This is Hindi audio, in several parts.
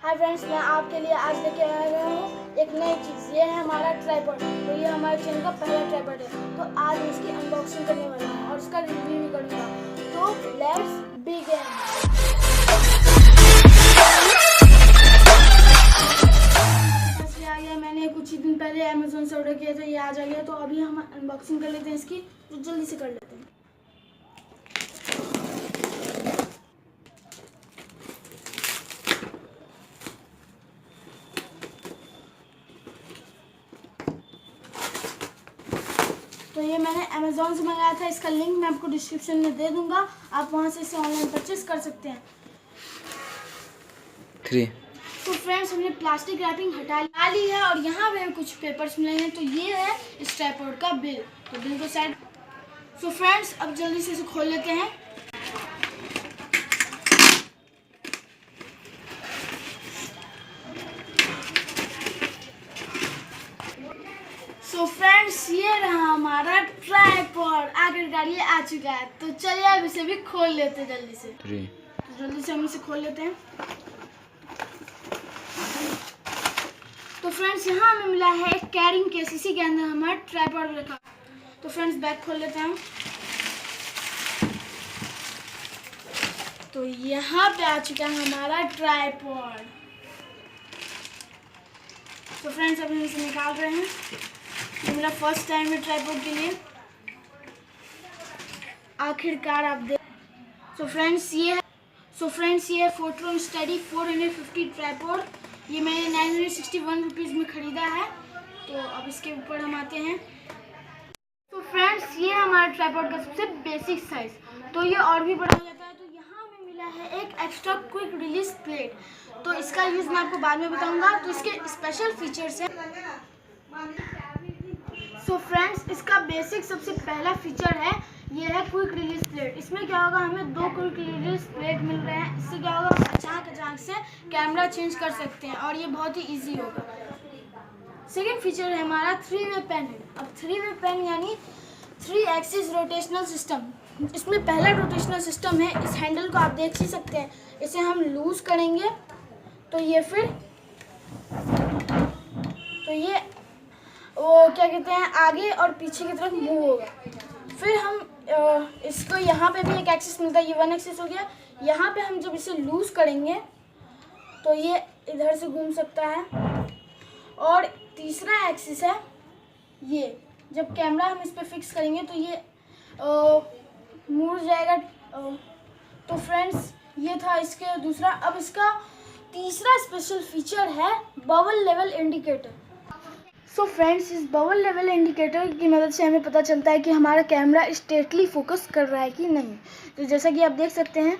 हाय फ्रेंड्स, मैं आपके लिए आज लेके आया हूँ एक नई चीज़। ये है हमारा ट्राइपॉड। तो ये हमारे चैनल का पहला ट्राइपॉड है। तो आज मैं इसकी अनबॉक्सिंग करने वाला हूँ और इसका रिव्यू भी करूँगा। तो लेट्स बिगिन। आ गया, मैंने कुछ ही दिन पहले अमेज़न से ऑर्डर किया था, ये आज आ गया। तो अभी हम अनबॉक्सिंग कर लेते हैं इसकी, तो जल्दी से कर लेते हैं। तो ये मैंने अमेज़ॉन से मंगाया था। इसका लिंक मैं आपको डिस्क्रिप्शन में दे दूंगा, आप वहां से इसे ऑनलाइन परचेस कर सकते हैं। 3 तो फ्रेंड्स, हमने प्लास्टिक रैपिंग हटा ली है और यहाँ पे कुछ पेपर्स मिले हैं। तो ये है इस ट्राइपॉड का बिल। तो बिल को साइड। तो फ्रेंड्स, अब जल्दी से इसे खोल लेते हैं। सो फ्रेंड्स, ये रहा हमारा ट्राइपॉड। आखिरकार ये आ चुका है। तो चलिए अब इसे भी खोल लेते हैं जल्दी से। 3 तो जल्दी से हम इसे खोल लेते हैं। तो फ्रेंड्स, यहाँ हमें मिला है एक कैरिंग केस। इसी के अंदर हमारा ट्राइपॉड रखा। तो फ्रेंड्स, बैग खोल लेते हैं। तो यहाँ पे आ चुका है हमारा ट्राइपॉड। तो फ्रेंड्स, अभी हम इसे निकाल रहे हैं। ये मेरा फर्स्ट टाइम है ट्राइपॉड के लिए। आखिरकार आप देख। सो फ्रेंड्स, ये है फोर्ट्रॉन स्टडी 450 ट्राइपॉड। ये मैंने 961 रुपीज़ में ख़रीदा है। तो अब इसके ऊपर हम आते हैं। तो फ्रेंड्स, ये है हमारा ट्राइपॉड का सबसे बेसिक साइज़। तो ये और भी बड़ा हो जाता है। तो यहाँ हमें मिला है एक एक्स्ट्रा क्विक रिलीज प्लेट। तो इसका यूज़ मैं आपको बाद में बताऊँगा। तो इसके स्पेशल फीचर्स हैं। सो फ्रेंड्स, इसका बेसिक सबसे पहला फीचर है, ये है क्विक रिलीज प्लेट। इसमें क्या होगा, हमें 2 क्विक रिलीज प्लेट मिल रहे हैं। इससे क्या होगा, अचानक से कैमरा चेंज कर सकते हैं और ये बहुत ही इजी होगा। सेकेंड फीचर है हमारा 3-वे पेन है। अब 3-वे पेन यानी 3 एक्सिस रोटेशनल सिस्टम। इसमें पहला रोटेशनल सिस्टम है। इस हैंडल को आप देख ही सकते हैं। इसे हम लूज करेंगे तो ये वो क्या कहते हैं, आगे और पीछे की तरफ मूव होगा। फिर हम इसको यहाँ पे भी एक एक्सिस मिलता है। ये 1 एक्सिस हो गया। यहाँ पे हम जब इसे लूज करेंगे तो ये इधर से घूम सकता है। और तीसरा एक्सिस है ये, जब कैमरा हम इस पर फिक्स करेंगे तो ये मुड़ जाएगा। तो फ्रेंड्स, ये था इसके दूसरा। अब इसका तीसरा स्पेशल फीचर है bubble level indicator. So friends, इस बबल लेवल इंडिकेटर की मदद से हमें पता चलता है कि हमारा कैमरा स्ट्रेटली फोकस कर रहा है कि नहीं। तो जैसा कि आप देख सकते हैं,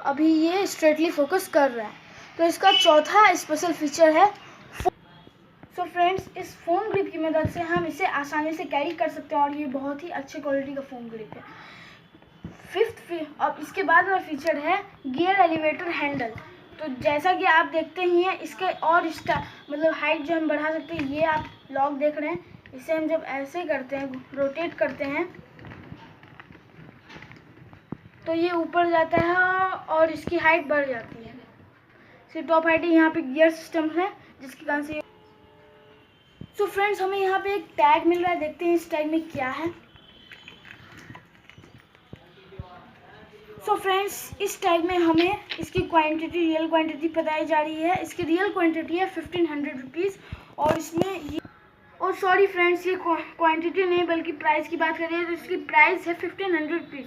अभी ये स्ट्रेटली फोकस कर रहा है। तो इसका चौथा स्पेशल फीचर है। सो फ्रेंड्स, इस फोम ग्रिप की मदद से हम इसे आसानी से कैरी कर सकते हैं और ये बहुत ही अच्छी क्वालिटी का फोम ग्रिप है। अब इसके बाद वाला फीचर है गियर एलिवेटर हैंडल। तो जैसा कि आप देखते ही हैं, इसके और मतलब हाइट जो हम बढ़ा सकते हैं। ये आप लॉक देख रहे हैं, इसे हम जब ऐसे करते हैं, रोटेट करते हैं, तो ये ऊपर जाता है और इसकी हाइट बढ़ जाती है। इसकी टॉप हाइट है। यहाँ पे गियर सिस्टम है जिसके कारण से। सो फ्रेंड्स, हमें यहाँ पे एक टैग मिल रहा है। देखते हैं इस टैग में क्या है। सो फ्रेंड्स, इस टैग में हमें इसकी क्वांटिटी, रियल क्वांटिटी बताई जा रही है। इसकी रियल क्वांटिटी है 1500 रुपीज़। और इसमें ये, और सॉरी फ्रेंड्स, ये क्वांटिटी नहीं बल्कि प्राइस की बात करें तो इसकी प्राइस है 1500 रुपीज़।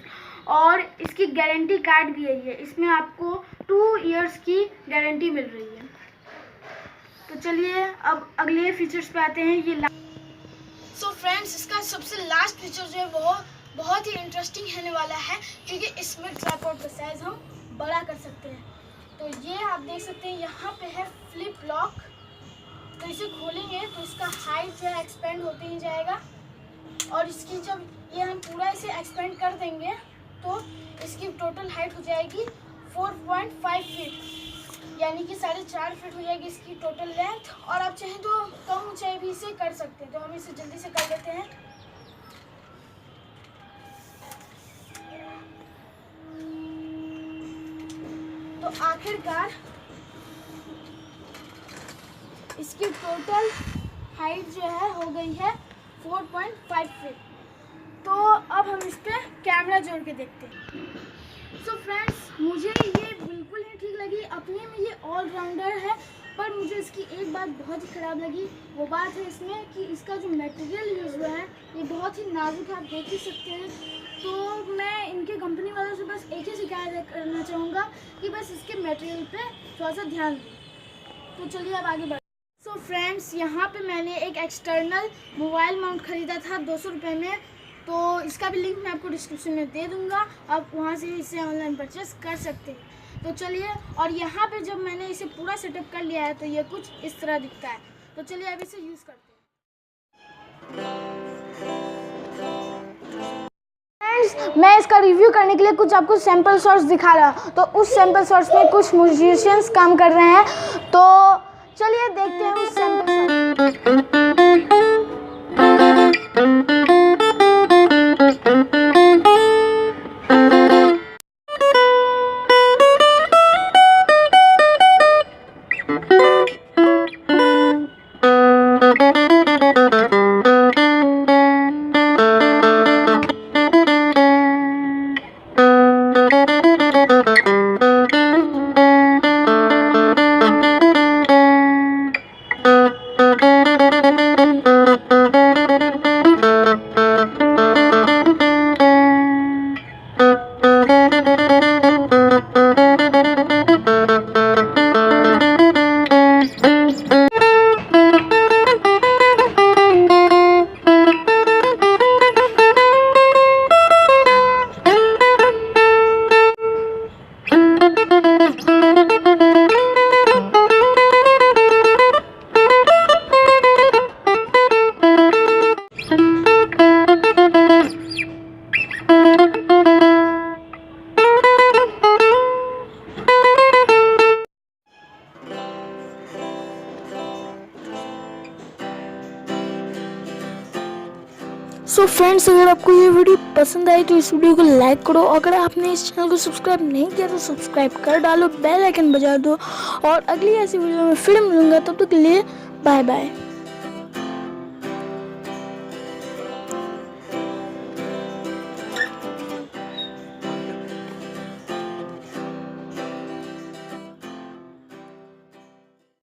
और इसकी गारंटी कार्ड भी है। इसमें आपको 2 इयर्स की गारंटी मिल रही है। तो चलिए अब अगले फीचर्स पे आते हैं। ये सो फ्रेंड्स, इसका सबसे लास्ट फीचर जो है वो बहुत ही इंटरेस्टिंग होने वाला है, क्योंकि इसमें ट्राइपॉड का साइज हम बड़ा कर सकते हैं। तो ये आप देख सकते हैं, यहाँ पे है फ्लिप लॉक। तो इसे खोलेंगे तो इसका हाइट जो है एक्सपेंड होते ही जाएगा। और इसकी जब ये हम पूरा इसे एक्सपेंड कर देंगे तो इसकी टोटल हाइट हो जाएगी 4.5 फीट, यानी कि 4.5 फीट हो जाएगी इसकी टोटल लेंथ। और आप चाहें तो कम ऊंचाई भी इसे कर सकते हैं। तो हम इसे जल्दी से कर लेते हैं। तो आखिरकार इसकी टोटल हाइट जो है हो गई है 4.5 फीट। तो अब हम इस पर कैमरा जोड़ के देखते हैं। सो फ्रेंड्स, मुझे ये बिल्कुल ही ठीक लगी, अपने में ये ऑलराउंडर है। पर मुझे इसकी एक बात बहुत ही ख़राब लगी, वो बात है इसमें कि इसका जो मटेरियल यूज़ हुआ है ये बहुत ही नाजुक है, आप देख ही सकते हैं। तो मैं इनके कंपनी वालों से बस एक ही शिकायत करना चाहूँगा कि बस इसके मटेरियल पे थोड़ा सा ध्यान दें। तो चलिए अब आगे बढ़। सो फ्रेंड्स, यहाँ पे मैंने एक एक्सटर्नल मोबाइल माउंट ख़रीदा था 200 रुपये में। तो इसका भी लिंक मैं आपको डिस्क्रिप्शन में दे दूँगा, आप वहाँ से इसे ऑनलाइन परचेस कर सकते हैं। तो चलिए, और यहाँ पे जब मैंने इसे पूरा सेटअप कर लिया है तो ये कुछ इस तरह दिखता है। तो चलिए अब इसे यूज़ करते हैं। फ्रेंड्स, मैं इसका रिव्यू करने के लिए कुछ आपको सैम्पल शॉट्स दिखा रहा हूँ। तो उस सैम्पल शॉट्स में कुछ म्यूजिशियंस काम कर रहे हैं, तो चलिए देखते हैं उस सैम्पल सो फ्रेंड्स, अगर आपको ये वीडियो पसंद आई तो इस वीडियो को लाइक करो। अगर आपने इस चैनल को सब्सक्राइब नहीं किया तो सब्सक्राइब कर डालो, बेल आइकन बजा दो। और अगली ऐसी वीडियो में फिर मिलूंगा, तब तक के लिए बाय बाय।